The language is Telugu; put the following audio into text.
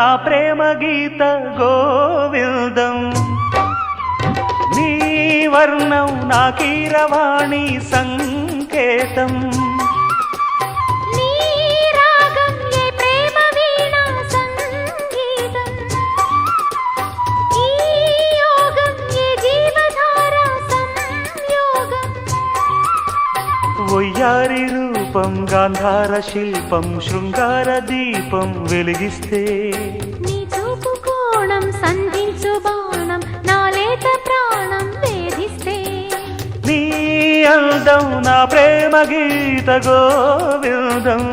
నా ప్రేమ గీత గోవిందం నీ వర్ణం నా కీరవాణి సంకేతం ఒయ్యారి రూపం గాంధార శిల్పం శృంగార దీపం వెలిగిస్తే నీ చూపు కోణం సంధించు బాణం నా లేత ప్రాణం వేధిస్తే నీ అందం నా ప్రేమ గీత గోవిందం